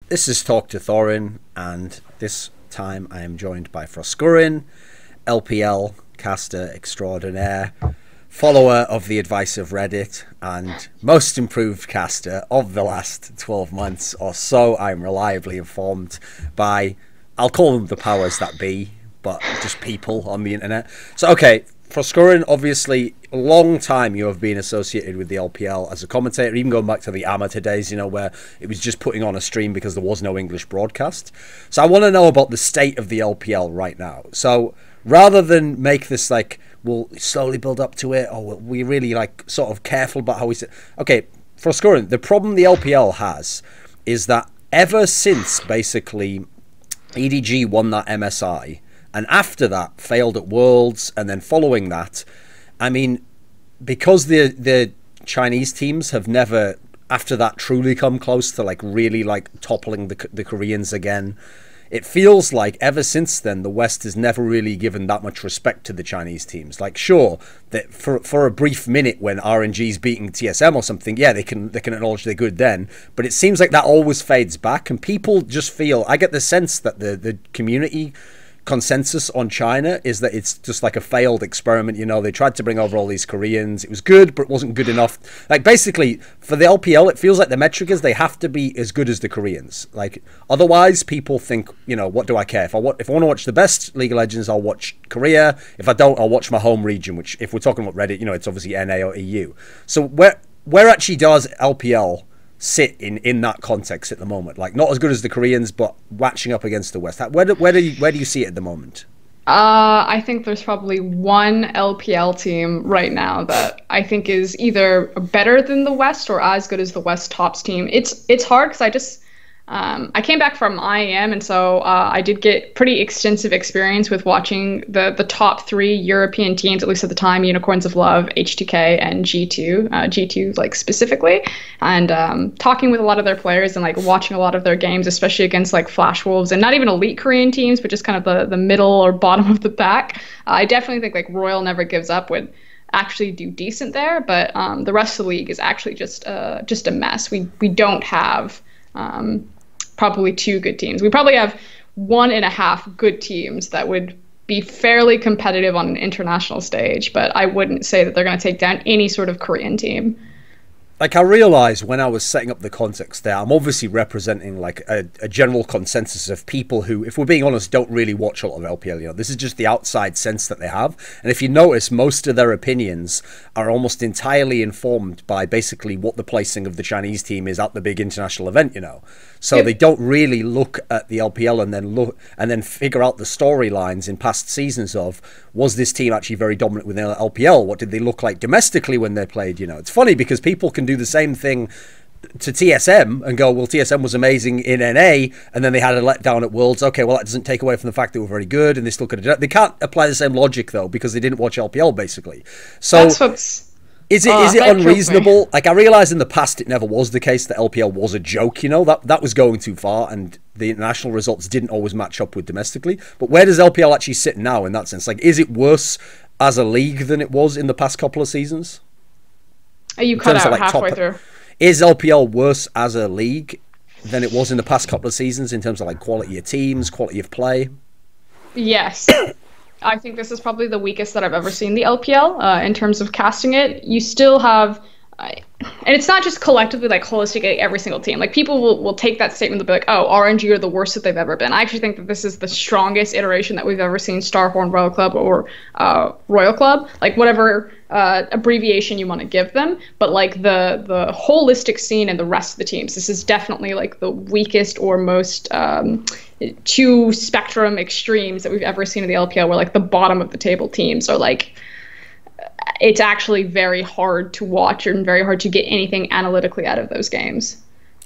This is Talk to Thorin, and this time I am joined by Froskurinn, LPL caster extraordinaire, follower of the advice of Reddit, and most improved caster of the last 12 months or so. I'm reliably informed by, I'll call them the powers that be, but just people on the internet. So, okay, Froskurinn, obviously, a long time you have been associated with the LPL as a commentator, even going back to the amateur days, you know, where it was just putting on a stream because there was no English broadcast. So I want to know about the state of the LPL right now. So rather than make this like, we'll slowly build up to it, or we really like sort of careful about how we say, okay, Froskurinn, the problem the LPL has is that ever since basically EDG won that MSI, and after that failed at Worlds, and then following that, I mean, because the Chinese teams have never after that truly come close to like really like toppling the Koreans again, it feels like ever since then the West has never really given that much respect to the Chinese teams. Like, sure, that for a brief minute when RNG's beating TSM or something, yeah, they can acknowledge they're good then, but it seems like that always fades back, and people just feel, I get the sense that the community consensus on China is that it's just like a failed experiment. You know, they tried to bring over all these Koreans, it was good but it wasn't good enough. Like, basically for the LPL it feels like the metric is they have to be as good as the Koreans. Like, otherwise people think, you know, what do I care? If I want to watch the best League of Legends, I'll watch Korea. If I don't, I'll watch my home region, which if we're talking about Reddit, you know, it's obviously NA or EU. So where actually does LPL sit in that context at the moment? Like, not as good as the Koreans, but matching up against the West. Where do you see it at the moment? I think there's probably one LPL team right now that I think is either better than the West or as good as the West tops team. It's hard because I came back from IAM, and so I did get pretty extensive experience with watching the top three European teams, at least at the time: Unicorns of Love, H2K, and G2. G2 like specifically, and talking with a lot of their players and like watching a lot of their games, especially against like Flash Wolves and not even elite Korean teams, but just kind of the middle or bottom of the pack. I definitely think like Royal Never Gives Up would actually do decent there, but the rest of the league is actually just a mess. We don't have probably two good teams. We probably have 1.5 good teams that would be fairly competitive on an international stage, but I wouldn't say that they're going to take down any sort of Korean team. Like, I realized when I was setting up the context there, I'm obviously representing like a general consensus of people who, if we're being honest, don't really watch a lot of LPL. You know, this is just the outside sense that they have. And if you notice, most of their opinions are almost entirely informed by basically what the placing of the Chinese team is at the big international event, you know. So they don't really look at the LPL and then figure out the storylines in past seasons of, was this team actually very dominant within LPL? What did they look like domestically when they played? You know, it's funny because people can do the same thing to TSM and go, well, TSM was amazing in NA, and then they had a letdown at Worlds. Okay, well, that doesn't take away from the fact they were very good, and they still could have. They can't apply the same logic though because they didn't watch LPL basically. So that's what's. Is it unreasonable? Like, I realize in the past it never was the case that LPL was a joke, you know, that was going too far, and the international results didn't always match up with domestically. But where does LPL actually sit now in that sense? Like, is it worse as a league than it was in the past couple of seasons? You cut out like halfway through. Is LPL worse as a league than it was in the past couple of seasons in terms of like quality of teams, quality of play? Yes. I think this is probably the weakest that I've ever seen the LPL in terms of casting it. You still have, and it's not just collectively like holistically every single team. Like, people will take that statement and be like, oh, RNG are the worst that they've ever been. I actually think that this is the strongest iteration that we've ever seen Starhorn Royal Club or Royal Club, like whatever abbreviation you want to give them. But like the holistic scene and the rest of the teams, this is definitely like the weakest or most two spectrum extremes that we've ever seen in the LPL, where like the bottom of the table teams are like, it's actually very hard to watch and very hard to get anything analytically out of those games.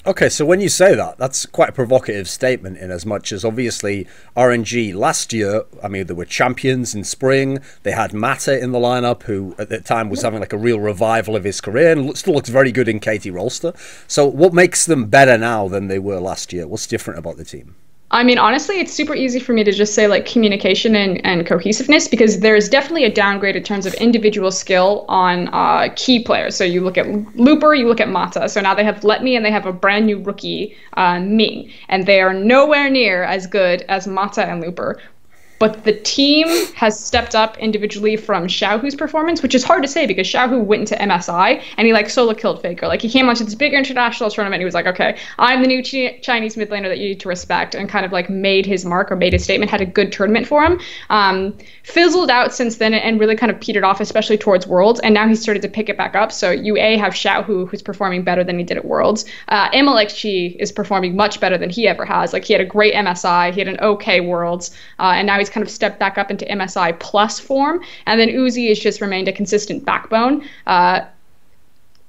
Okay, so when you say that, that's quite a provocative statement, in as much as obviously RNG last year, I mean, they were champions in spring. They had Mata in the lineup, who at the time was having like a real revival of his career and still looks very good in KT Rolster. So what makes them better now than they were last year? What's different about the team? I mean, honestly, it's super easy for me to just say like communication and cohesiveness because there's definitely a downgrade in terms of individual skill on key players. So you look at Looper, you look at Mata. So now they have Let Me and they have a brand new rookie, Ming. And they are nowhere near as good as Mata and Looper. But the team has stepped up individually from Xiaohu's performance, which is hard to say because Xiaohu went into MSI and he like solo killed Faker. Like he came onto this bigger international tournament. And he was like, okay, I'm the new Chinese mid laner that you need to respect, and kind of like made his mark or made his statement, had a good tournament for him. Fizzled out since then and really kind of petered off, especially towards Worlds. And now he's started to pick it back up. So you have Xiaohu, who's performing better than he did at Worlds. MLXG is performing much better than he ever has. Like he had a great MSI, he had an okay Worlds, and now he's kind of stepped back up into MSI plus form. And then Uzi has just remained a consistent backbone.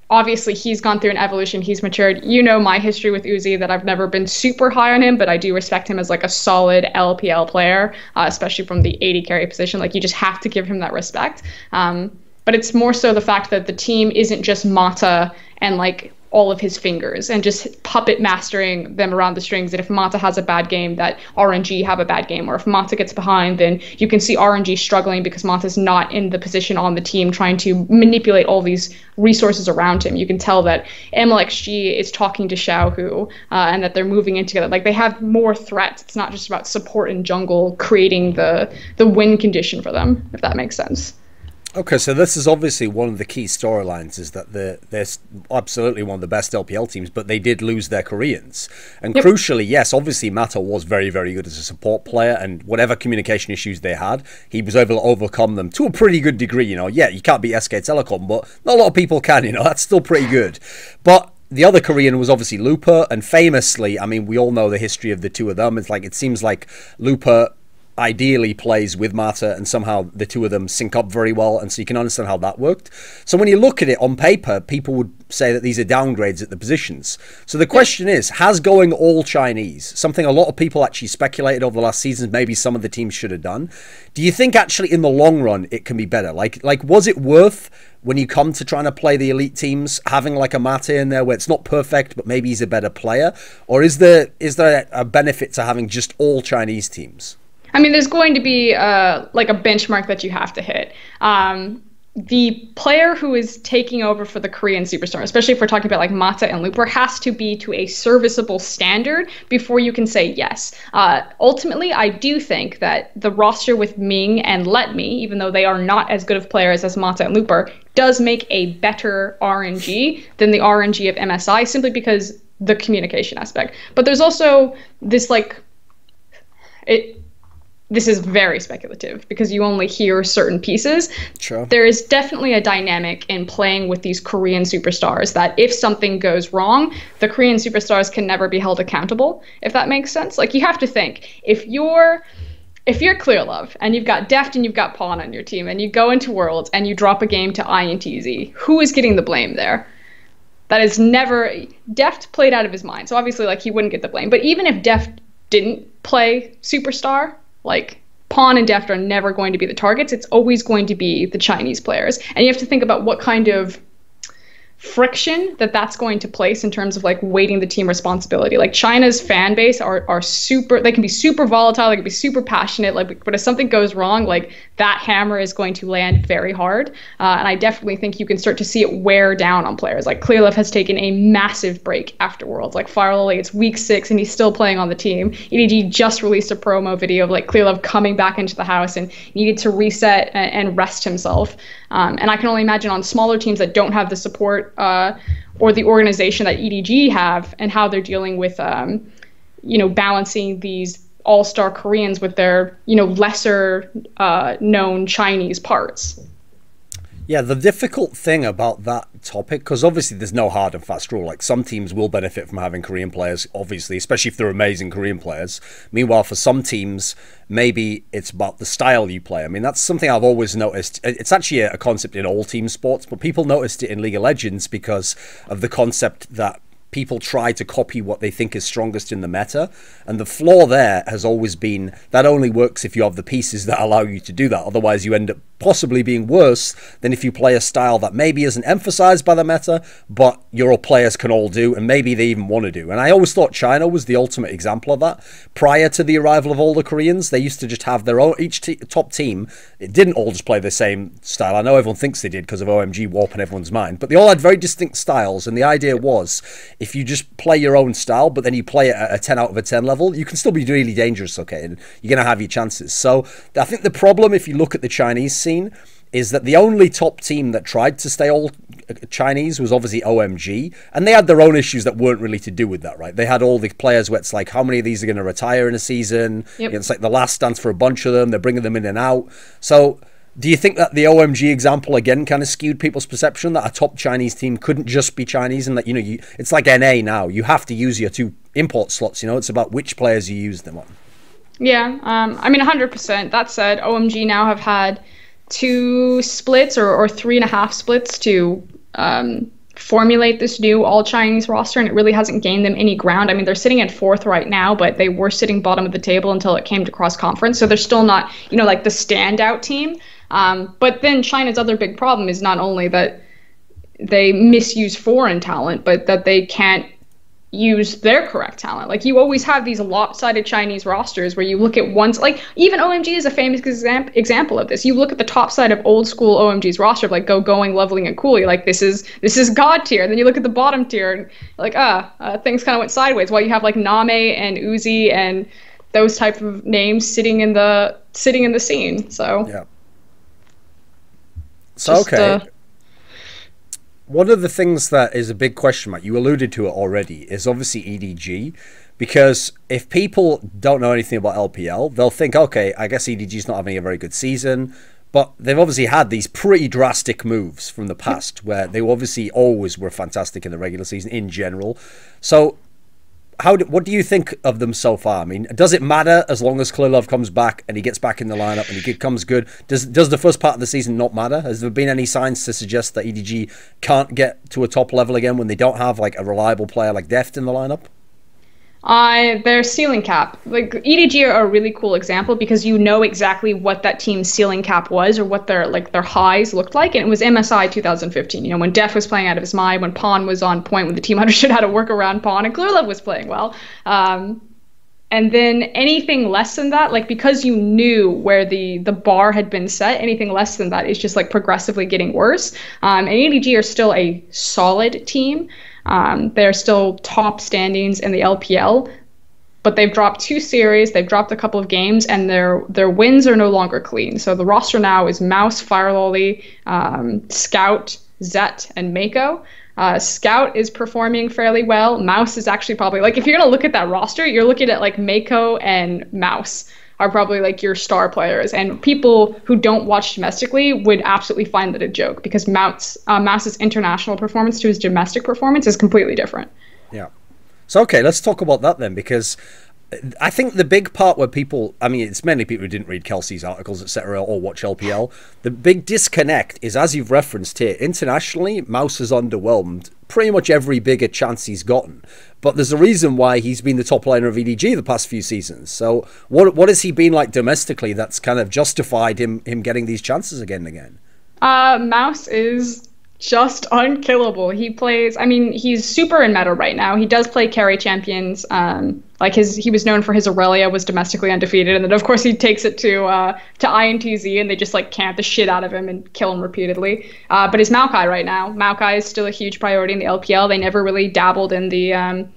Obviously, he's gone through an evolution. He's matured. You know my history with Uzi, that I've never been super high on him, but I do respect him as like a solid LPL player, especially from the AD carry position. Like you just have to give him that respect. But it's more so the fact that the team isn't just Mata and like all of his fingers and just puppet mastering them around the strings. That if Mata has a bad game, that RNG have a bad game, or if Mata gets behind, then you can see RNG struggling because Mata's not in the position on the team trying to manipulate all these resources around him. You can tell that MLXG is talking to Xiaohu and that they're moving in together. Like they have more threats. It's not just about support and jungle creating the win condition for them, if that makes sense. Okay, so this is obviously one of the key storylines, is that they're absolutely one of the best LPL teams, but they did lose their Koreans. And crucially, yes, obviously Mata was very, very good as a support player, and whatever communication issues they had, he was able to overcome them to a pretty good degree, you know. Yeah, you can't beat SK Telecom, but not a lot of people can, you know. That's still pretty good. But the other Korean was obviously Looper, and famously, I mean, we all know the history of the two of them. It's like, it seems like Looper ideally plays with Mata, and somehow the two of them sync up very well, and so you can understand how that worked. So when you look at it on paper, people would say that these are downgrades at the positions. So the question is, has going all Chinese, something a lot of people actually speculated over the last seasons, maybe some of the teams should have done, do you think actually in the long run it can be better? Like was it worth, when you come to trying to play the elite teams, having like a Mata in there where it's not perfect, but maybe he's a better player? Or is there a benefit to having just all Chinese teams? I mean, there's going to be like a benchmark that you have to hit. The player who is taking over for the Korean superstar, especially if we're talking about like Mata and Looper, has to be to a serviceable standard before you can say yes. Ultimately, I do think that the roster with Ming and Let Me, even though they are not as good of players as Mata and Looper, does make a better RNG than the RNG of MSI, simply because the communication aspect. But there's also this this is very speculative because you only hear certain pieces. Sure. There is definitely a dynamic in playing with these Korean superstars that if something goes wrong, the Korean superstars can never be held accountable, if that makes sense. Like, you have to think, if you're Clearlove and you've got Deft and you've got Pawn on your team and you go into Worlds and you drop a game to INTZ, who is getting the blame there? That is never... Deft played out of his mind, so obviously like he wouldn't get the blame. But even if Deft didn't play Superstar, like Pawn and Deft are never going to be the targets. It's always going to be the Chinese players. And you have to think about what kind of friction that's going to place in terms of like weighting the team responsibility. Like China's fan base are super, they can be super volatile, they can be super passionate, like, but if something goes wrong, like that hammer is going to land very hard. And I definitely think you can start to see it wear down on players. Like Clearlove has taken a massive break after Worlds. Like Firelily, it's week 6 and he's still playing on the team. EDG just released a promo video of like Clearlove coming back into the house and needed to reset and rest himself. And I can only imagine on smaller teams that don't have the support or the organization that EDG have, and how they're dealing with, balancing these all-star Koreans with their, lesser known Chinese parts. Yeah, the difficult thing about that topic, because obviously there's no hard and fast rule. Like, some teams will benefit from having Korean players, obviously, especially if they're amazing Korean players. Meanwhile, for some teams, maybe it's about the style you play. I mean, that's something I've always noticed. It's actually a concept in all team sports, but people noticed it in League of Legends because of the concept that people try to copy what they think is strongest in the meta. And the flaw there has always been that only works if you have the pieces that allow you to do that. Otherwise, you end up possibly being worse than if you play a style that maybe isn't emphasized by the meta, but your players can all do, and maybe they even want to do. And I always thought China was the ultimate example of that. Prior to the arrival of all the Koreans, they used to just have their own, each top team, it didn't all just play the same style. I know everyone thinks they did because of OMG warping everyone's mind, but they all had very distinct styles, and the idea was, if you just play your own style, but then you play it at a 10 out of a 10 level, you can still be really dangerous, okay, and you're going to have your chances. So I think the problem, if you look at the Chinese scene, is that the only top team that tried to stay all Chinese was obviously OMG, and they had their own issues that weren't really to do with that, right? They had all the players where it's like, how many of these are going to retire in a season? Yep. It's like the last dance for a bunch of them. They're bringing them in and out. So do you think that the OMG example, again, kind of skewed people's perception that a top Chinese team couldn't just be Chinese, and that, you know, it's like NA now. You have to use your 2 import slots, you know? It's about which players you use them on. Yeah, I mean, 100%. That said, OMG now have had 2 splits or 3.5 splits to formulate this new all-Chinese roster, and it really hasn't gained them any ground. I mean, they're sitting at 4th right now, but they were sitting bottom of the table until it came to cross-conference, so they're still not, you know, like the standout team. But then China's other big problem is not only that they misuse foreign talent, but that they can't use their correct talent. Like, you always have these lopsided Chinese rosters where you look at ones, like, even OMG is a famous example of this. You look at the top side of old school OMG's roster, like going, leveling, and cool. You're like, this is god tier. And then you look at the bottom tier, and like, things kind of went sideways. While you have like Name and Uzi and those type of names sitting in the scene. So yeah. So okay. One of the things that is a big question mark, you alluded to it already, is obviously EDG. Because if people don't know anything about LPL, they'll think, okay, I guess EDG's not having a very good season. But they've obviously had these pretty drastic moves from the past where they obviously always were fantastic in the regular season in general. So what do you think of them so far? I mean, does it matter as long as Clearlove comes back and he gets back in the lineup and he becomes good? Does the first part of the season not matter? Has there been any signs to suggest that EDG can't get to a top level again when they don't have like a reliable player like Deft in the lineup? Their ceiling cap. Like, EDG are a really cool example because you know exactly what that team's ceiling cap was, or what their highs looked like, and it was MSI 2015. You know, when Def was playing out of his mind, when Pawn was on point, when the team understood how to work around Pawn, and Clearlove was playing well. And then anything less than that, like, because you knew where the bar had been set, anything less than that is just like progressively getting worse. And EDG are still a solid team. They're still top standings in the LPL, but they've dropped 2 series, they've dropped a couple of games, and their wins are no longer clean. So the roster now is Mouse, Firelolly, Scout, Zet, and Mako. Scout is performing fairly well. Mouse is actually probably, like, if you're going to look at that roster, you're looking at like Mako and Mouse are probably like your star players, and people who don't watch domestically would absolutely find that a joke because Mouse's international performance to his domestic performance is completely different. Yeah. So okay, let's talk about that then, because I think the big part where people, I mean, it's mainly people who didn't read Kelsey's articles, etc., or watch LPL. The big disconnect is, as you've referenced here, internationally, Mouse has underwhelmed pretty much every bigger chance he's gotten. But there's a reason why he's been the top laner of EDG the past few seasons. So what has he been like domestically that's kind of justified him getting these chances again and again? Mouse is just unkillable. He plays, I mean, he's super in meta right now. He does play carry champions. He was known for his Aurelia was domestically undefeated, and then of course he takes it to INTZ, and they just like camp the shit out of him and kill him repeatedly. But his Maokai right now. Maokai is still a huge priority in the LPL. They never really dabbled in the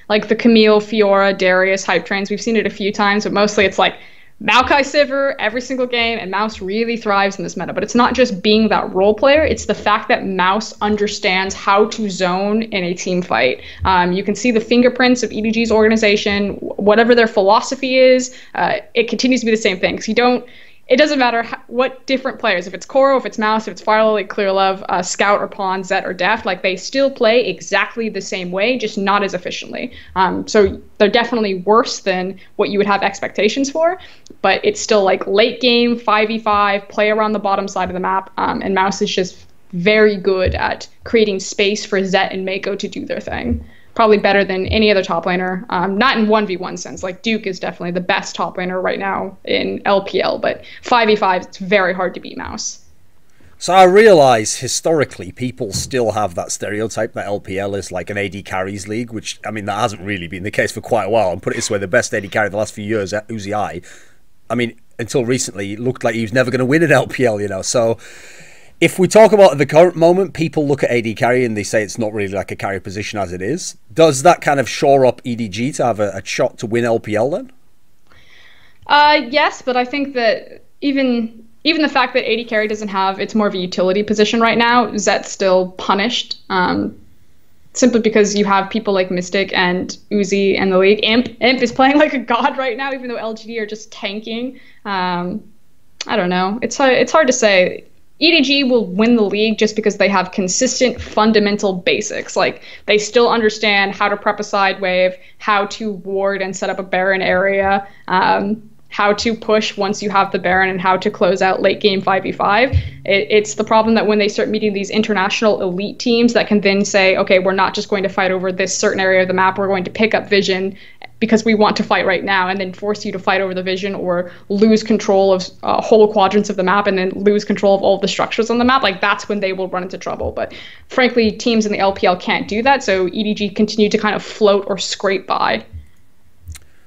like the Camille, Fiora, Darius hype trains. We've seen it a few times, but mostly it's like Maokai Sivir every single game, and Mouse really thrives in this meta. But it's not just being that role player, it's the fact that Mouse understands how to zone in a team fight. You can see the fingerprints of EDG's organization. Whatever their philosophy is, it continues to be the same thing. Because it doesn't matter what different players, if it's Koro, if it's Mouse, if it's Firelolly, Clearlove, Scout or Pawn, Zet or Deft, like they still play exactly the same way, just not as efficiently. So they're definitely worse than what you would have expectations for, but it's still like late game, 5v5, play around the bottom side of the map, and Mouse is just very good at creating space for Zet and Mako to do their thing. probably better than any other top laner. Not in 1v1 sense. Like Duke is definitely the best top laner right now in LPL, but 5v5, it's very hard to beat Mouse. So I realise historically people still have that stereotype that LPL is like an AD carries league, which, I mean, that hasn't really been the case for quite a while. And put it this way, the best AD carry the last few years, Uzi I mean, until recently, it looked like he was never going to win an LPL, you know. So if we talk about the current moment, people look at AD carry and they say it's not really like a carry position as it is. Does that kind of shore up EDG to have a shot to win LPL then? Yes, but I think that even the fact that AD carry doesn't have, it's more of a utility position right now, Zet's still punished. Simply because you have people like Mystic and Uzi in the league. Imp is playing like a god right now, even though LGD are just tanking. I don't know. It's hard to say. EDG will win the league just because they have consistent fundamental basics. Like, they still understand how to prep a side wave, how to ward and set up a Baron area, how to push once you have the Baron, and how to close out late game 5v5. It's the problem that when they start meeting these international elite teams that can then say, okay, we're not just going to fight over this certain area of the map, we're going to pick up vision because we want to fight right now, and then force you to fight over the vision or lose control of whole quadrants of the map and then lose control of all of the structures on the map. Like, that's when they will run into trouble. But frankly, teams in the LPL can't do that, so EDG continue to kind of float or scrape by.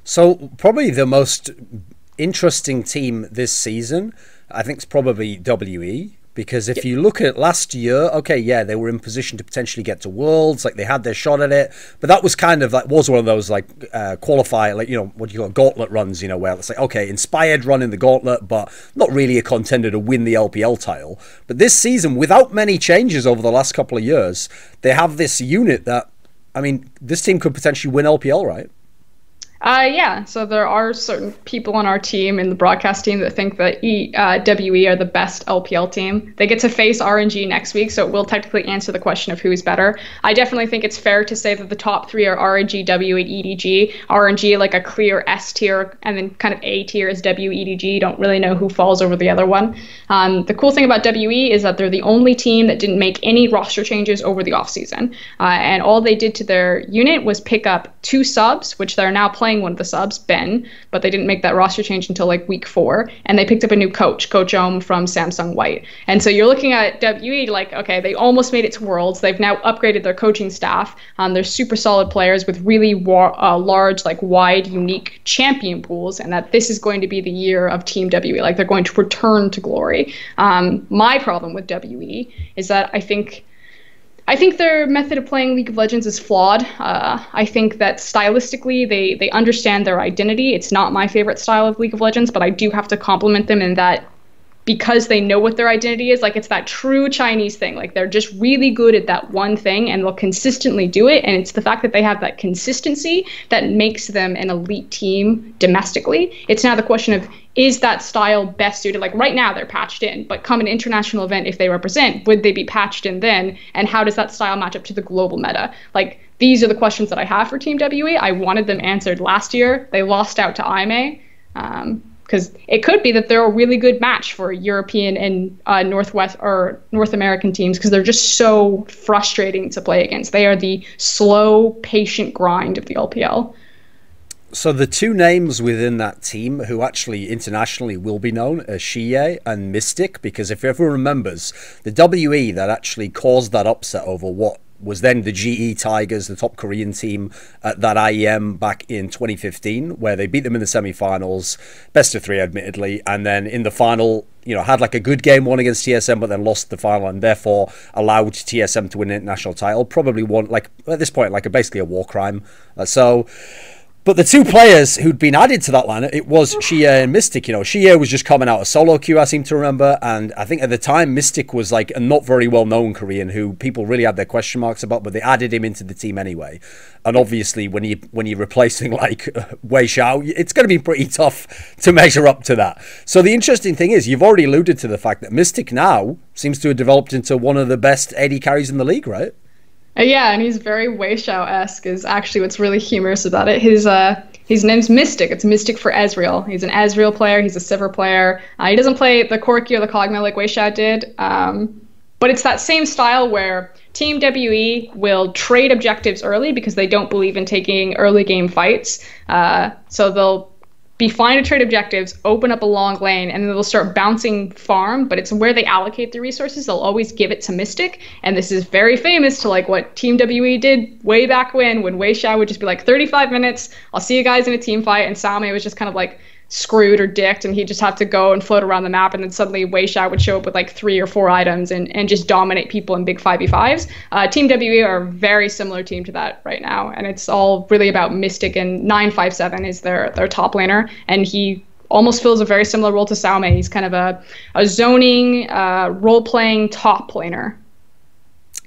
So probably the most interesting team this season, I think, is probably WE, because if you look at last year, okay, yeah, they were in position to potentially get to Worlds, like they had their shot at it, but that was kind of like, was one of those like qualify, like, you know, what do you call gauntlet runs, you know, where it's like, okay, inspired run in the gauntlet, but not really a contender to win the LPL title. But this season, without many changes over the last couple of years, they have this unit that, I mean, this team could potentially win LPL, right? Yeah, so there are certain people on our team, in the broadcast team, that think that WE are the best LPL team. They get to face RNG next week, so it will technically answer the question of who's better. I definitely think it's fair to say that the top three are RNG, W, and EDG. RNG, like a clear S tier, and then kind of A tier is WEDG. Don't really know who falls over the other one. The cool thing about WE is that they're the only team that didn't make any roster changes over the offseason. And all they did to their unit was pick up 2 subs, which they're now playing one of the subs, Ben, but they didn't make that roster change until like week 4, and they picked up a new coach Ohm from Samsung White. And so you're looking at WE like, okay, they almost made it to Worlds. They've now upgraded their coaching staff. They're super solid players with really large, like wide, unique champion pools, and that this is going to be the year of Team WE. Like, they're going to return to glory. My problem with WE is that I think their method of playing League of Legends is flawed. I think that stylistically, they understand their identity. It's not my favorite style of League of Legends, but I do have to compliment them in that, because they know what their identity is. Like, it's that true Chinese thing. Like, they're just really good at that one thing, and they'll consistently do it. And it's the fact that they have that consistency that makes them an elite team domestically. It's now the question of, is that style best suited? Like, right now they're patched in, but come an international event, if they represent, would they be patched in then? And how does that style match up to the global meta? Like, these are the questions that I have for Team WE. I wanted them answered last year. They lost out to IMA. Because it could be that they're a really good match for European and Northwest or North American teams, because they're just so frustrating to play against. They are the slow, patient grind of the LPL. So the 2 names within that team who actually internationally will be known are Xie and Mystic, because if everyone remembers, the WE that actually caused that upset over what was then the GE Tigers, the top Korean team at that IEM back in 2015, where they beat them in the semi-finals, best of 3 admittedly, and then in the final, you know, had like a good game won against TSM, but then lost the final and therefore allowed TSM to win an international title. Probably won, like, at this point, like basically a war crime. But the 2 players who'd been added to that lineup, it was Xie and Mystic. You know, Xie was just coming out of solo queue, I seem to remember, and I think at the time Mystic was like a not very well-known Korean who people really had their question marks about, but they added him into the team anyway. And obviously, when you're replacing like Wei Xiao, it's going to be pretty tough to measure up to that. So the interesting thing is, you've already alluded to the fact that Mystic now seems to have developed into one of the best AD carries in the league, right? Yeah, and he's very Wei Xiao-esque is actually what's really humorous about it. His name's Mystic. It's Mystic for Ezreal. He's an Ezreal player. He's a Sivir player. He doesn't play the Corki or the Kog'Maw like Wei Xiao did. But it's that same style where Team WE will trade objectives early because they don't believe in taking early game fights. So they'll be fine to trade objectives, open up a long lane, and then they'll start bouncing farm, but it's where they allocate the resources. They'll always give it to Mystic, and this is very famous to like what Team WE did way back when Wei Xiao would just be like 35 minutes, I'll see you guys in a team fight, and Salme was just kind of like screwed or dicked, and he'd just have to go and float around the map, and then suddenly Wei Xiao would show up with like 3 or 4 items and just dominate people in big 5v5s. Team WE are a very similar team to that right now, and it's all really about Mystic, and 957 is their top laner, and he almost fills a very similar role to Salme. He's kind of a zoning, role-playing top laner.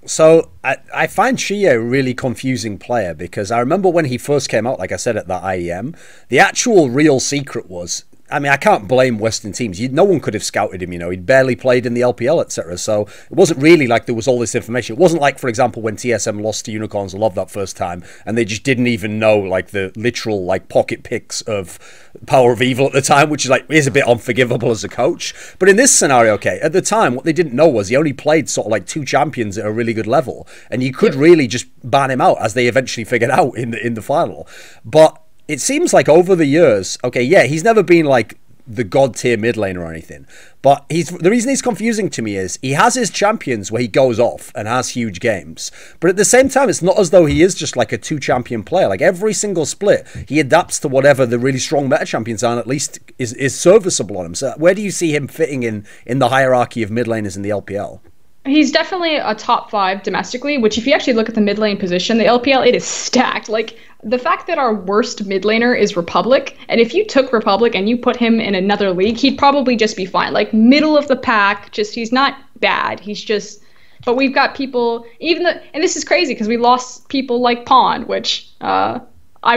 So I find Xie a really confusing player, because I remember when he first came out, like I said, at that IEM, the actual real secret was, I mean, I can't blame Western teams. No one could have scouted him, you know. He'd barely played in the LPL, etc. So it wasn't really like there was all this information. It wasn't like, for example, when TSM lost to Unicorns Love that first time, and they just didn't even know, like, the literal, like, pocket picks of Power of Evil at the time, which is, like, is a bit unforgivable as a coach. But in this scenario, okay, at the time, what they didn't know was he only played sort of like 2 champions at a really good level, and you could really just ban him out, as they eventually figured out in the final. But it seems like over the years, okay, yeah, he's never been like the god tier mid laner or anything, but the reason he's confusing to me is he has his champions where he goes off and has huge games, but at the same time it's not as though he is just like a 2 champion player. Like every single split he adapts to whatever the really strong meta champions are, and at least is serviceable on him. So where do you see him fitting in the hierarchy of mid laners in the LPL? He's definitely a top 5 domestically, which if you actually look at the mid lane position, the LPL, it is stacked. Like, the fact that our worst mid laner is Republic, and if you took Republic and you put him in another league, he'd probably just be fine. Like, middle of the pack, just, he's not bad. He's just, but we've got people, and this is crazy because we lost people like Pawn, which, I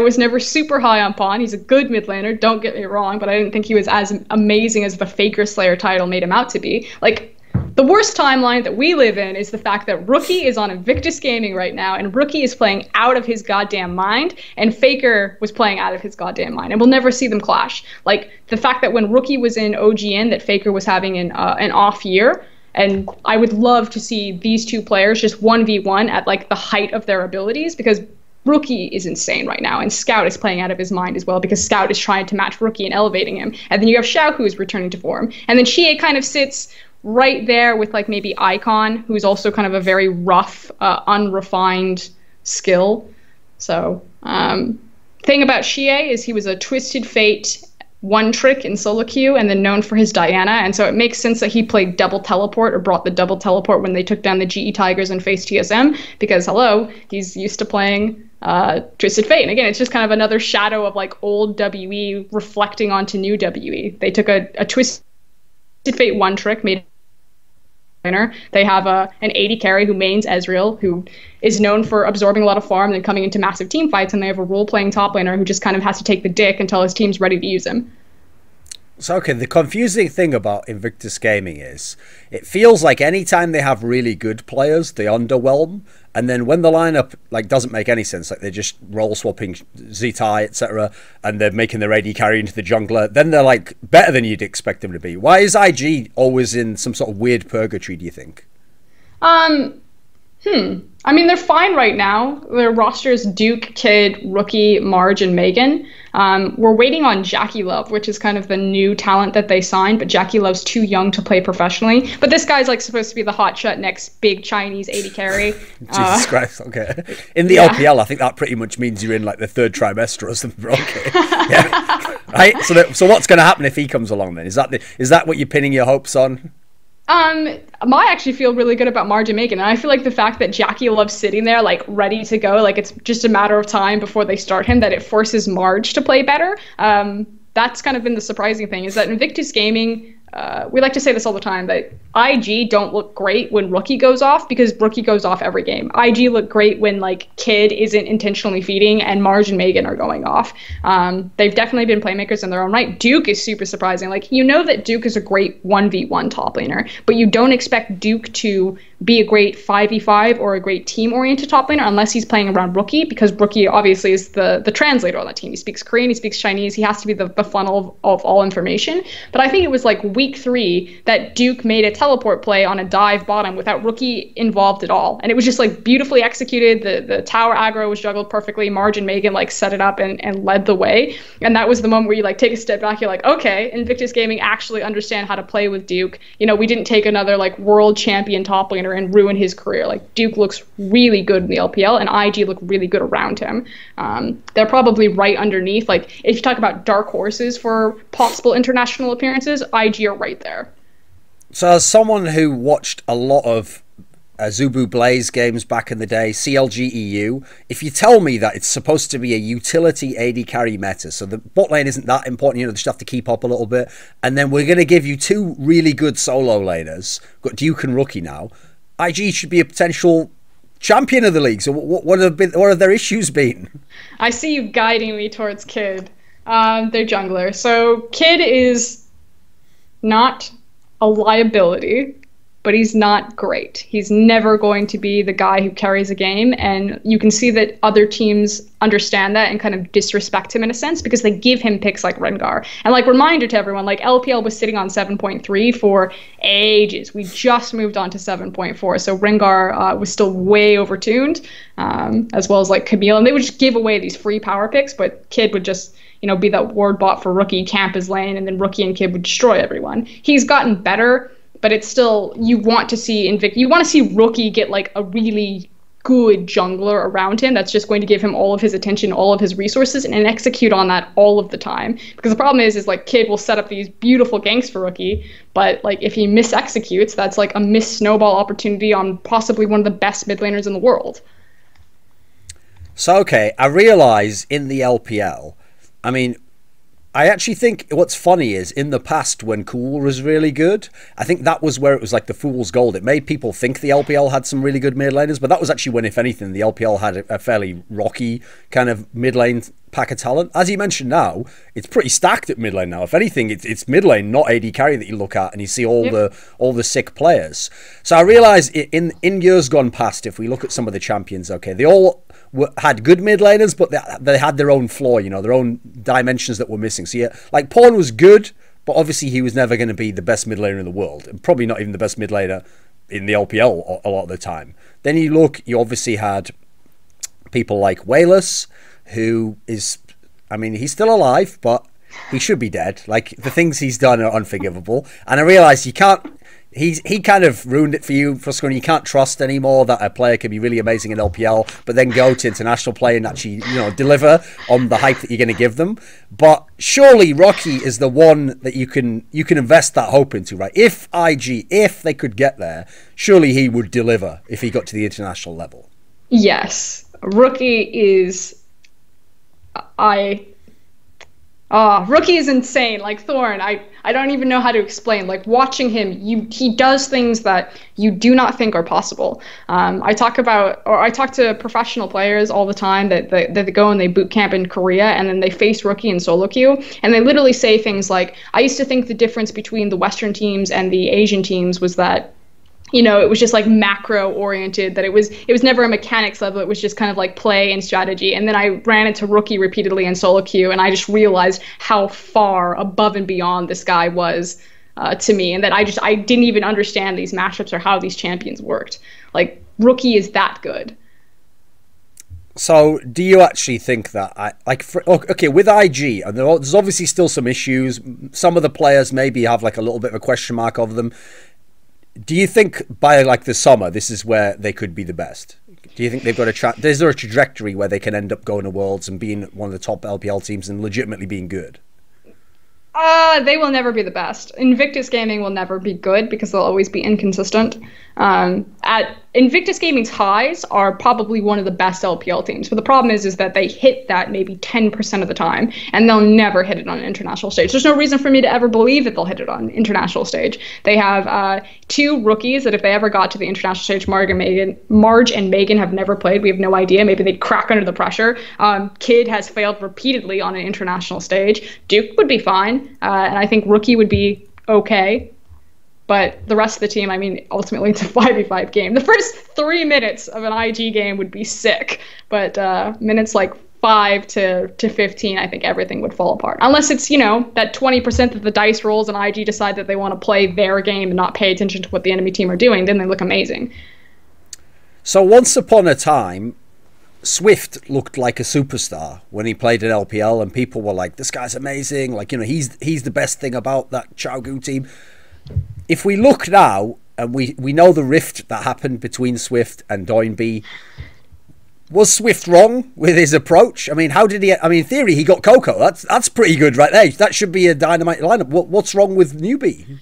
was never super high on Pawn. He's a good mid laner, don't get me wrong, but I didn't think he was as amazing as the Faker Slayer title made him out to be. Like, the worst timeline that we live in is the fact that Rookie is on Invictus Gaming right now, and Rookie is playing out of his goddamn mind, and Faker was playing out of his goddamn mind, and we'll never see them clash. Like, the fact that when Rookie was in OGN, that Faker was having an off year, and I would love to see these 2 players just 1v1 at, like, the height of their abilities, because Rookie is insane right now, and Scout is playing out of his mind as well, because Scout is trying to match Rookie and elevating him. And then you have Xiao, who is returning to form, and then Xie kind of sits right there with like maybe Icon, who's also kind of a very rough, unrefined skill. So thing about Xie is he was a Twisted Fate 1-trick in solo queue and then known for his Diana, and so it makes sense that he played double teleport or brought the double teleport when they took down the GE Tigers and faced TSM, because hello, he's used to playing Twisted Fate. And again, it's just kind of another shadow of like old WE reflecting onto new WE. They took a Twisted Fate 1-trick, made they have an AD carry who mains Ezreal, who is known for absorbing a lot of farm and then coming into massive team fights, and they have a role-playing top laner who just kind of has to take the dick until his team's ready to use him. So, okay, the confusing thing about Invictus Gaming is it feels like anytime they have really good players, they underwhelm. And then when the lineup like doesn't make any sense, like they're just role swapping Zitai, etc., and they're making their AD carry into the jungler, then they're like better than you'd expect them to be. Why is IG always in some sort of weird purgatory, do you think? I mean, they're fine right now. Their roster is Duke, Kid, Rookie, Marge, and Megan. We're waiting on Jackie Love, which is kind of the new talent that they signed, but Jackie Love's too young to play professionally. But this guy's like supposed to be the hotshot next big Chinese AD carry. Jesus Christ, okay. In the LPL, I think that pretty much means you're in like the 3rd trimester or something. Okay. Yeah. Right? So what's going to happen if he comes along then? Is that what you're pinning your hopes on? I actually feel really good about Marge and Megan, and I feel like the fact that Jackie Love's sitting there like ready to go, like it's just a matter of time before they start him, that it forces Marge to play better. That's kind of been the surprising thing, is that Invictus Gaming, we like to say this all the time, that IG don't look great when Rookie goes off, because Rookie goes off every game. IG look great when like Kid isn't intentionally feeding and Marge and Megan are going off. They've definitely been playmakers in their own right. Duke is super surprising. Like, you know that Duke is a great 1v1 top laner, but you don't expect Duke to be a great 5v5 or a great team-oriented top laner unless he's playing around Rookie, because Rookie obviously is the translator on that team. He speaks Korean, he speaks Chinese, he has to be the funnel of all information. But I think it was like week week 3 that Duke made a teleport play on a dive bottom without Rookie involved at all. And it was just like beautifully executed. The tower aggro was juggled perfectly. Marge and Megan like set it up and led the way. And that was the moment where you like take a step back. You're like, okay, Invictus Gaming actually understand how to play with Duke. You know, we didn't take another like world champion top laner and ruin his career. Like Duke looks really good in the LPL, and IG look really good around him. They're probably right underneath. Like if you talk about dark horses for possible international appearances, IG are right there. So as someone who watched a lot of Zubu Blaze games back in the day, CLG EU, if you tell me that it's supposed to be a utility AD carry meta, so the bot lane isn't that important, you know, they just have to keep up a little bit, and then we're going to give you 2 really good solo laners, got Duke and Rookie now, IG should be a potential champion of the league. So what have their issues been? I see you guiding me towards Kid. Their jungler. So Kid is not a liability, but he's not great. He's never going to be the guy who carries a game, and you can see that other teams understand that and kind of disrespect him in a sense because they give him picks like Rengar. And like reminder to everyone, like LPL was sitting on 7.3 for ages. We just moved on to 7.4, so Rengar was still way overtuned, as well as like Camille, and they would just give away these free power picks, but Kid would just, you know, be that ward bot for Rookie, camp his lane, and then Rookie and Kid would destroy everyone. He's gotten better, but it's still, you want to see Rookie get like a really good jungler around him that's just going to give him all of his attention, all of his resources, and execute on that all of the time. Because the problem is like Kid will set up these beautiful ganks for Rookie, but like if he mis-executes, that's like a missed snowball opportunity on possibly one of the best mid laners in the world. So okay, I realize in the LPL, I mean, I actually think what's funny is in the past when Cool was really good, I think that was where it was like the fool's gold. It made people think the LPL had some really good mid laners, but that was actually when, if anything, the LPL had a fairly rocky kind of mid lane pack of talent. As you mentioned now, it's pretty stacked at mid lane now. If anything, it's mid lane, not AD carry that you look at and you see all the sick players. So I realise in years gone past, if we look at some of the champions, okay, they all had good mid laners, but they had their own flaw, you know, their own dimensions that were missing. So yeah, like Pawn was good, but obviously he was never going to be the best mid laner in the world, and probably not even the best mid laner in the LPL a lot of the time. Then you obviously had people like Wayless, who is, I mean, he's still alive, but he should be dead. Like, the things he's done are unforgivable. And I realise you can't, he kind of ruined it for you, Froskurinn. You can't trust anymore that a player can be really amazing in LPL, but then go to international play and actually, you know, deliver on the hype that you're going to give them. But surely Rocky is the one that you can invest that hope into, right? If they could get there, surely he would deliver if he got to the international level. Yes. Rookie is... Rookie is insane. Like Thorin, I don't even know how to explain. Like watching him, he does things that you do not think are possible. I talk to professional players all the time that they go and they boot camp in Korea, and then they face Rookie in solo queue, and they literally say things like, I used to think the difference between the Western teams and the Asian teams was that, you know, it was just like macro oriented, that it was never a mechanics level. It was just kind of like play and strategy. And then I ran into Rookie repeatedly in solo queue, and I just realized how far above and beyond this guy was to me, and that I didn't even understand these matchups or how these champions worked. Like, Rookie is that good. So, do you actually think that, with IG, and there's obviously still some issues. Some of the players maybe have like a little bit of a question mark over them. Do you think by like the summer, this is where they could be the best? Do you think they've got is there a trajectory where they can end up going to Worlds and being one of the top LPL teams and legitimately being good? They will never be the best. Invictus Gaming will never be good because they'll always be inconsistent. At Invictus Gaming's highs are probably one of the best LPL teams, but the problem is that they hit that maybe 10% of the time, and they'll never hit it on an international stage. There's no reason for me to ever believe that they'll hit it on an international stage. They have 2 rookies that if they ever got to the international stage, Marge and Megan have never played. We have no idea. Maybe they'd crack under the pressure. Kid has failed repeatedly on an international stage. Duke would be fine, and I think Rookie would be okay. But the rest of the team, I mean, ultimately it's a 5v5 game. The first 3 minutes of an IG game would be sick, but minutes like 5 to 15, I think everything would fall apart. Unless it's, that 20% that the dice rolls and IG decide that they want to play their game and not pay attention to what the enemy team are doing, then they look amazing. So once upon a time, Swift looked like a superstar when he played at LPL, and people were like, this guy's amazing. Like, he's the best thing about that Xiaogu team. If we look now, and we know the rift that happened between Swift and Doinby, was Swift wrong with his approach? I mean, how did he... I mean, in theory, he got Coco. That's pretty good right there. That should be a dynamite lineup. What's wrong with Newbie?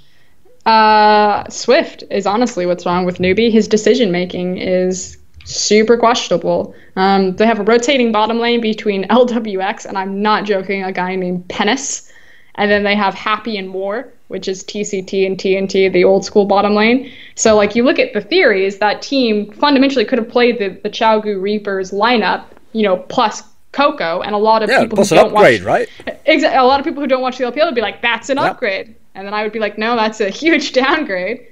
Swift is honestly what's wrong with Newbie. His decision-making is super questionable. They have a rotating bottom lane between LWX, and I'm not joking, a guy named Penis. And then they have Happy and More, which is TCT and TNT, the old school bottom lane. So, like, you look at the theories, that team fundamentally could have played the Xiaogu Reapers lineup, plus Coco, and a lot of people who don't upgrade, watch, right? A lot of people who don't watch the LPL would be like, that's an upgrade. And then I would be like, no, that's a huge downgrade.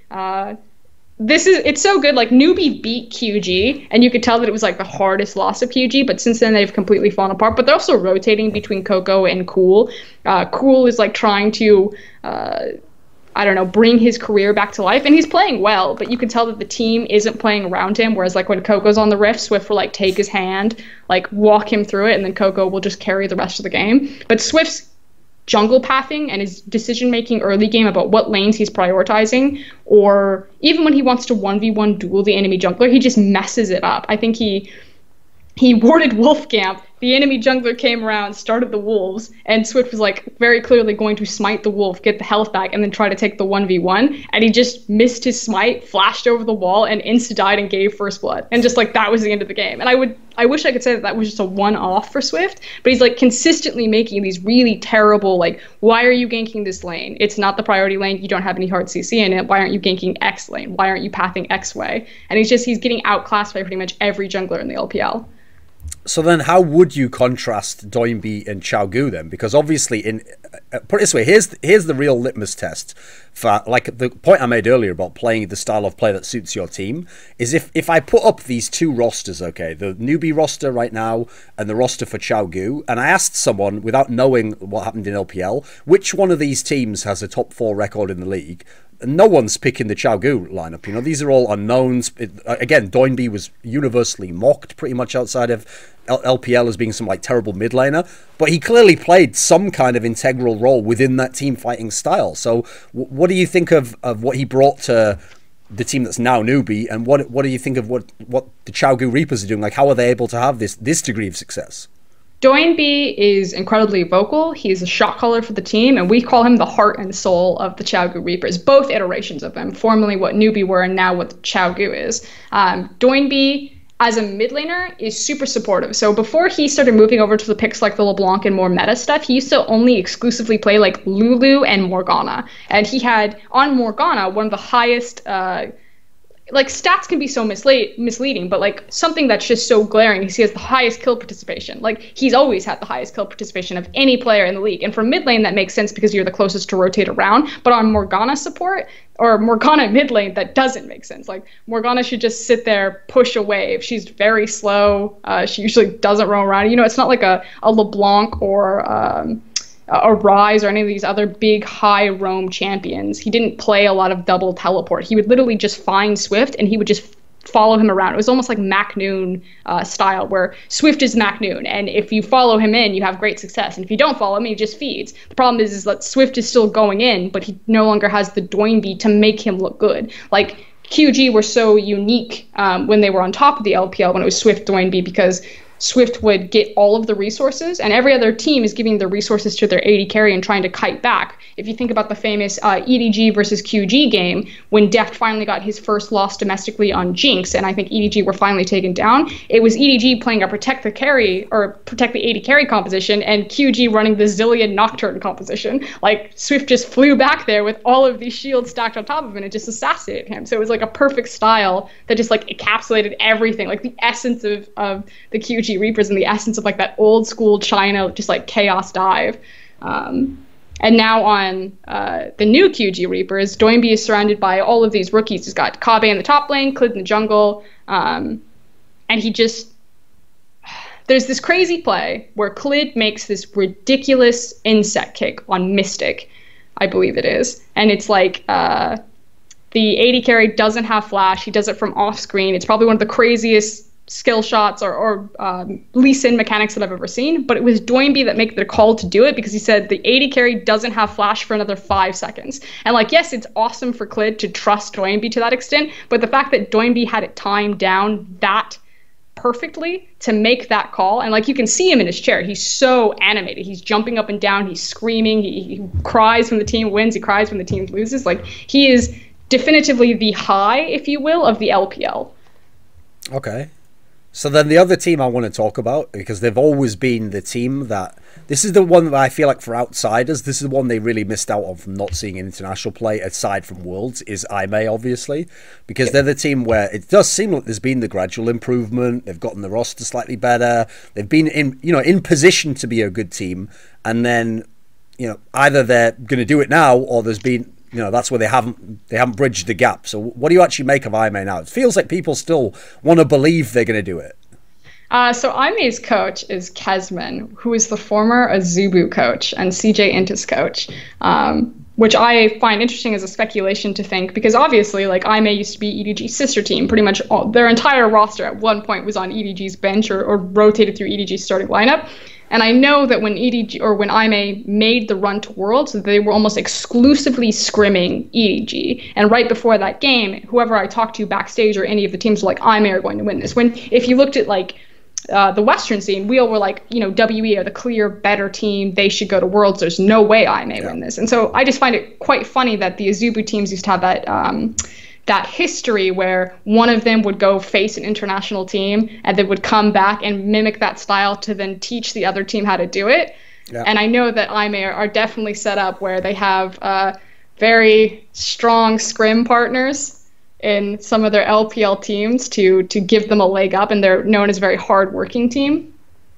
It's so good. Like, Newbie beat QG, and you could tell that it was like the hardest loss of QG, but since then they've completely fallen apart. But they're also rotating between Coco and Cool. Cool is like trying to bring his career back to life, and he's playing well, but you can tell that the team isn't playing around him, whereas like when Coco's on the rift, Swift will like take his hand, like walk him through it, and then Coco will just carry the rest of the game. But Swift's jungle pathing and his decision-making early game about what lanes he's prioritizing, or even when he wants to 1v1 duel the enemy jungler, he just messes it up. I think he warded Wolfcamp. The enemy jungler came around, started the wolves, and Swift was like very clearly going to smite the wolf, get the health back, and then try to take the 1v1. And he just missed his smite, flashed over the wall, and insta-died and gave first blood. And just like that was the end of the game. And I wish I could say that was just a one-off for Swift, but he's like consistently making these really terrible, like, why are you ganking this lane? It's not the priority lane. You don't have any hard CC in it. Why aren't you ganking X lane? Why aren't you pathing X way? And he's getting outclassed by pretty much every jungler in the LPL. So then how would you contrast Doinby and Xiaogu then? Because obviously, put it this way, here's the real litmus test for, like, the point I made earlier about playing the style of play that suits your team is if I put up these two rosters, okay, the newbie roster right now and the roster for Xiaogu, and I asked someone without knowing what happened in LPL, which one of these teams has a top 4 record in the league, no one's picking the Xiaogu lineup. These are all unknowns. Again, Doinby was universally mocked pretty much outside of LPL as being some like terrible mid laner, but he clearly played some kind of integral role within that team fighting style. So what do you think of what he brought to the team that's now newbie, and what do you think of what the Xiaogu Reapers are doing? Like, how are they able to have this degree of success? Doinby is incredibly vocal. He's a shot caller for the team, and we call him the heart and soul of the Xiaogu Reapers, both iterations of them, formerly what Newbie were and now what Xiaogu is. Doinby, as a mid laner, is super supportive. So before he started moving over to the picks like the LeBlanc and more meta stuff, he used to only exclusively play like Lulu and Morgana. And he had, on Morgana, one of the highest... like, stats can be so misleading, but like something that's just so glaring is he has the highest kill participation. Like, he's always had the highest kill participation of any player in the league. And for mid lane, that makes sense because you're the closest to rotate around. But on Morgana support or Morgana mid lane, that doesn't make sense. Like, Morgana should just sit there, push a wave. She's very slow. She usually doesn't roam around. It's not like a LeBlanc or a Rise or any of these other big high roam champions. He didn't play a lot of double teleport. He would literally just find Swift and he would just follow him around. It was almost like Mac Noon style, where Swift is Mac Noon, and if you follow him in, you have great success, and if you don't follow him, he just feeds. The problem is that Swift is still going in, but he no longer has the Doinby to make him look good. Like, QG were so unique when they were on top of the LPL when it was Swift Doinby, because Swift would get all of the resources, and every other team is giving the resources to their AD carry and trying to kite back. If you think about the famous EDG versus QG game, when Deft finally got his first loss domestically on Jinx, and I think EDG were finally taken down, it was EDG playing a protect the carry, or protect the AD carry composition, and QG running the Zillion Nocturne composition. Like, Swift just flew back there with all of these shields stacked on top of him and just assassinated him. So it was like a perfect style that just like encapsulated everything, like the essence of the QG Reapers and the essence of like that old school China, just like chaos dive. And now on the new QG Reapers, Doinby is surrounded by all of these rookies. He's got Kabe in the top lane, Clid in the jungle, and he just... there's this crazy play where Klid makes this ridiculous inset kick on Mystic, I believe it is. And it's like the AD carry doesn't have flash. He does it from off screen. It's probably one of the craziest skill shots or Lee Sin mechanics that I've ever seen. But it was Doinby that made the call to do it because he said the AD carry doesn't have flash for another 5 seconds. And like, yes, it's awesome for Klid to trust Doinby to that extent. But the fact that Doinby had it timed down that perfectly to make that call, and like you can see him in his chair, he's so animated, he's jumping up and down, he's screaming, he cries when the team wins, he cries when the team loses. Like, he is definitively the high, if you will, of the LPL. Okay, so then the other team I want to talk about, because they've always been the team that, this is the one that I feel like for outsiders, this is the one they really missed out on from not seeing international play aside from Worlds, is IMA, obviously, because they're the team where it does seem like there's been the gradual improvement. They've gotten the roster slightly better. They've been in position to be a good team, and then either they're going to do it now, or there's been that's where they haven't bridged the gap. So what do you actually make of IMA now? It feels like people still want to believe they're going to do it. So IMA's coach is Kesman, who is the former Azubu coach and CJ Intis coach, which I find interesting as a speculation to think, because obviously, like, IMA used to be EDG's sister team. Pretty much their entire roster at one point was on EDG's bench or rotated through EDG's starting lineup. And I know that when when IMA made the run to Worlds, they were almost exclusively scrimming EDG. And right before that game, whoever I talked to backstage or any of the teams were like, IMA are going to win this. When if you looked at like the Western scene, we all were like, WE are the clear better team. They should go to Worlds. There's no way IMA win this. And so I just find it quite funny that the Azubu teams used to have that history where one of them would go face an international team and they would come back and mimic that style to then teach the other team how to do it. Yeah. And I know that IMA are definitely set up where they have very strong scrim partners in some of their LPL teams to give them a leg up, and they're known as a very hard-working team.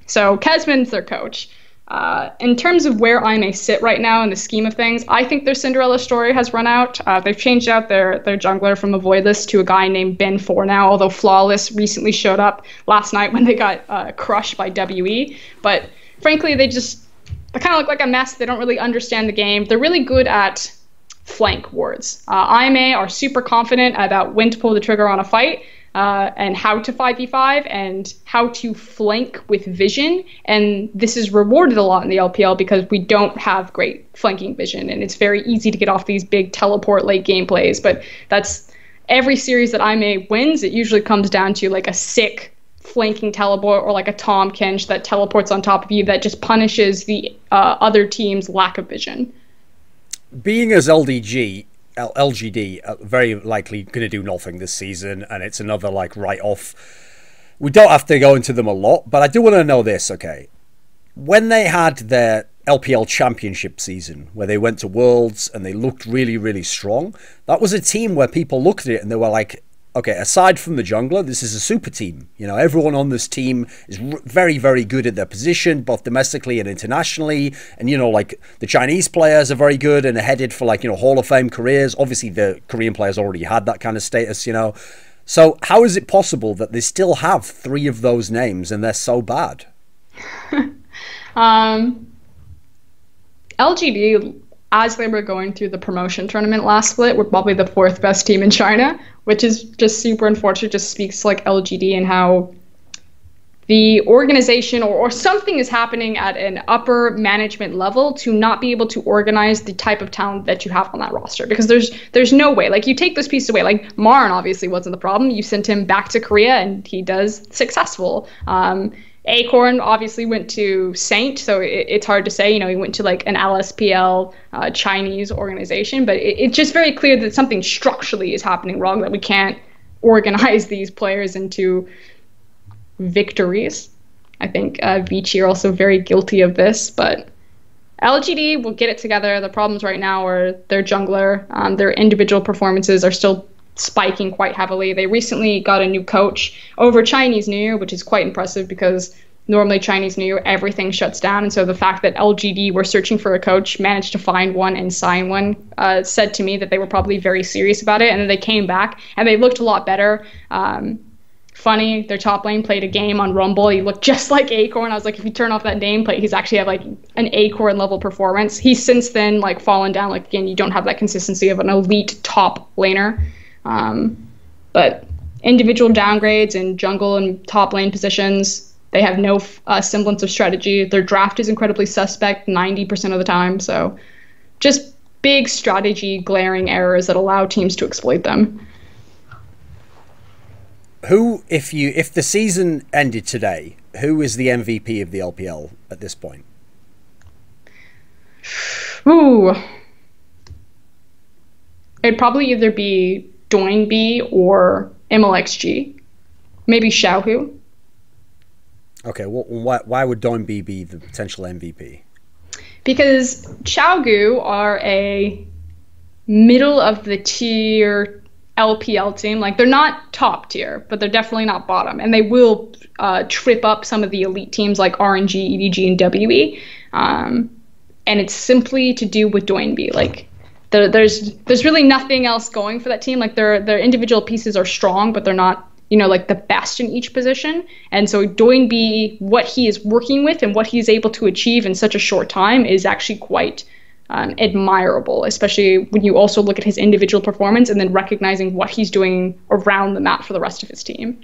So Kesman's their coach. In terms of where IMA sit right now in the scheme of things, I think their Cinderella story has run out. They've changed out their jungler from a Voidless to a guy named Ben 4 now, although Flawless recently showed up last night when they got crushed by WE. But frankly, they kind of look like a mess. They don't really understand the game. They're really good at flank wards. IMA are super confident about when to pull the trigger on a fight, and how to 5v5 and how to flank with vision. And this is rewarded a lot in the LPL because we don't have great flanking vision, and it's very easy to get off these big teleport late game plays. But that's every series that IMA wins, it usually comes down to like a sick flanking teleport or like a Tom Kench that teleports on top of you that just punishes the other team's lack of vision. Being as LGD, very likely going to do nothing this season, and it's another like write-off. We don't have to go into them a lot, but I do want to know this, okay? When they had their LPL championship season, where they went to Worlds and they looked really, really strong, that was a team where people looked at it and they were like, okay, aside from the jungler, this is a super team. Everyone on this team is very, very good at their position, both domestically and internationally. And, like, the Chinese players are very good and are headed for, like, Hall of Fame careers. Obviously, the Korean players already had that kind of status, So how is it possible that they still have 3 of those names and they're so bad? LGD, as they were going through the promotion tournament last split, were probably the 4th best team in China, which is just super unfortunate. Just speaks to like LGD and how the organization or something is happening at an upper management level to not be able to organize the type of talent that you have on that roster. Because there's no way. Like, you take those pieces away. Like, Marin obviously wasn't the problem. You sent him back to Korea and he does successful. Acorn obviously went to Saint, so it's hard to say. He went to like an LSPL Chinese organization, but it's just very clear that something structurally is happening wrong, that we can't organize these players into victories. I think Vici are also very guilty of this, but LGD will get it together. The problems right now are their jungler. Their individual performances are still spiking quite heavily. They recently got a new coach over Chinese New Year, which is quite impressive because normally Chinese New Year, everything shuts down. And so the fact that LGD were searching for a coach, managed to find one and sign one, said to me that they were probably very serious about it. And then they came back and they looked a lot better. funny. Their top lane played a game on Rumble. He looked just like Acorn. I was like, if you turn off that nameplate, he's actually have like an Acorn level performance. He's since then like fallen down. Like again, you don't have that consistency of an elite top laner. But individual downgrades in jungle and top lane positions, they have no semblance of strategy. Their draft is incredibly suspect 90% of the time. So just big strategy glaring errors that allow teams to exploit them. Who, if the season ended today, who is the MVP of the LPL at this point? Ooh. It'd probably either be Doinb or MLXG. Maybe Xiaohu. Okay, well, why would Doinb be the potential MVP? Because Xiaohu are a middle of the tier LPL team. Like they're not top tier, but they're definitely not bottom, and they will trip up some of the elite teams like RNG, EDG, and WE. And it's simply to do with Doinb. Like there's really nothing else going for that team. Like their individual pieces are strong, but they're not like the best in each position. And so Doinb, what he is working with and what he's able to achieve in such a short time is actually quite admirable, especially when you also look at his individual performance and then recognizing what he's doing around the map for the rest of his team.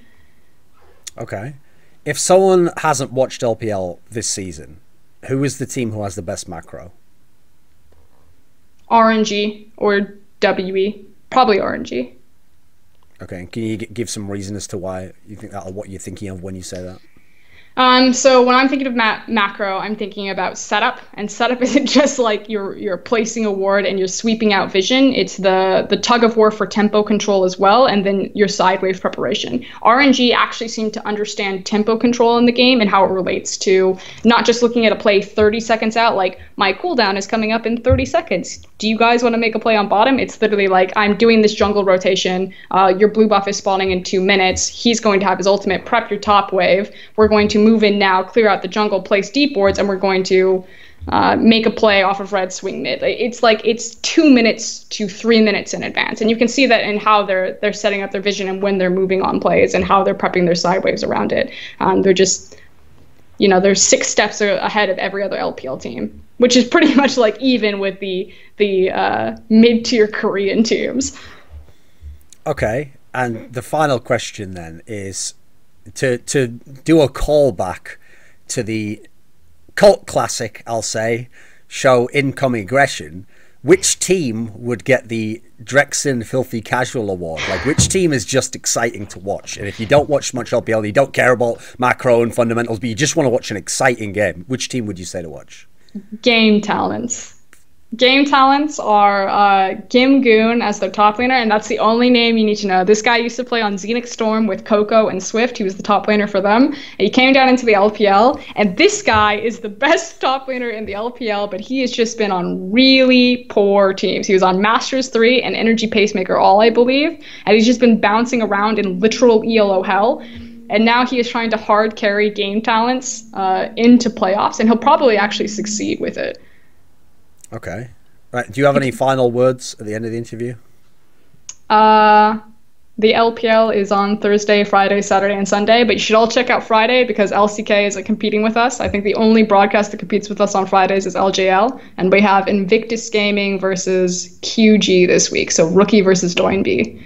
Okay. If someone hasn't watched LPL this season, who is the team who has the best macro? RNG or WE. Probably RNG. Okay. Can you give some reason as to why you think that, or what you're thinking of when you say that? So when I'm thinking of macro, I'm thinking about setup, and setup isn't just like you're placing a ward and you're sweeping out vision. It's the tug of war for tempo control as well, and then your side wave preparation. RNG actually seem to understand tempo control in the game and how it relates to not just looking at a play 30 seconds out, like my cooldown is coming up in 30 seconds. Do you guys want to make a play on bottom? It's literally like, I'm doing this jungle rotation. Your blue buff is spawning in 2 minutes. He's going to have his ultimate, prep your top wave. We're going to move in now, clear out the jungle, place deep wards, and we're going to make a play off of red, swing mid. It's like it's 2 minutes to 3 minutes in advance. And you can see that in how they're setting up their vision and when they're moving on plays and how they're prepping their side waves around it. They're just, they're 6 steps ahead of every other LPL team, which is pretty much like even with the mid-tier Korean teams. Okay, and the final question then is to do a callback to the cult classic, I'll say, show Incoming Aggression. Which team would get the Drexen Filthy Casual Award? Like, which team is just exciting to watch? And if you don't watch much LPL, you don't care about macro and fundamentals, but you just want to watch an exciting game, which team would you say to watch? Game talents. Game talents are Gim Goon as their top laner, and that's the only name you need to know. This guy used to play on Zenix Storm with Coco and Swift. He was the top laner for them. And he came down into the LPL, and this guy is the best top laner in the LPL, but he has just been on really poor teams. He was on Masters 3 and Energy Pacemaker All, I believe, and he's just been bouncing around in literal ELO hell. And now he is trying to hard carry game talents into playoffs, and he'll probably actually succeed with it. Okay. Right. Do you have any final words at the end of the interview? The LPL is on Thursday, Friday, Saturday, and Sunday, but you should all check out Friday because LCK is competing with us. I think the only broadcast that competes with us on Fridays is LJL, and we have Invictus Gaming versus QG this week, so Rookie versus Doinb.